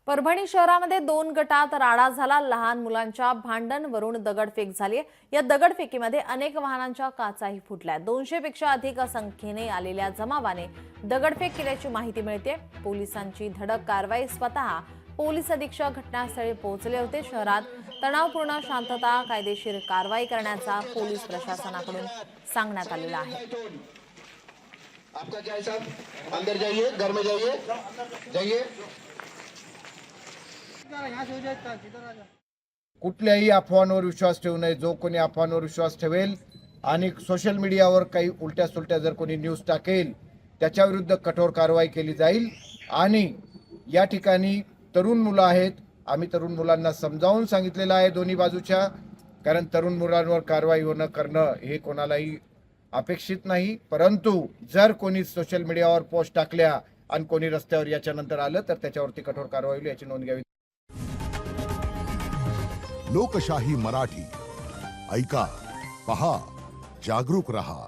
परभणी शहरामध्ये 2 गटात राडा झाला। लहान मुलांच्या भांडणवरून दगडफेक झाली। या दगडफेकीमध्ये अनेक वाहनांच्या काचाही फुटल्या। 200 पेक्षा अधिक संख्येने आलेल्या जमावाने दगडफेक केल्याची माहिती मिळते। पोलिसांची धडक कारवाई। स्वतः पोलीस अधीक्षक घटनास्थळी पोहोचले होते। शहरात तणावपूर्ण शांतता, कायदेशीर कारवाई करण्याचा पोलीस प्रशासनाकडून सांगण्यात आलेला आहे। आपका क्या है साहब? अंदर जाइए, घर में जाइए, जाइए। कुठल्याही अफवांवर विश्वास ठेवू नये। जो कोणी अफवांवर विश्वास ठेवेल आणि सोशल मीडियावर काही उलट्या सुलट्या जर कोणी न्यूज टाकेल त्याच्या विरुद्ध कठोर कारवाई केली जाईल। आणि या ठिकाणी तरुण मुलं आहेत, आम्ही तरुण मुलांना समजावून सांगितलेलं आहे दोन्ही बाजूच्या, कारण तरुण मुलांवर कारवाई करणं हे कोणालाही अपेक्षित नाही। परंतु जर कोणी सोशल मीडियावर पोस्ट टाकल्या आणि कोणी रस्त्यावर याच्यानंतर आलं तर त्याच्यावरती कठोर कारवाई होईल याची नोंद घ्यावी। लोकशाही मराठी ऐका, पहा, जागरूक रहा।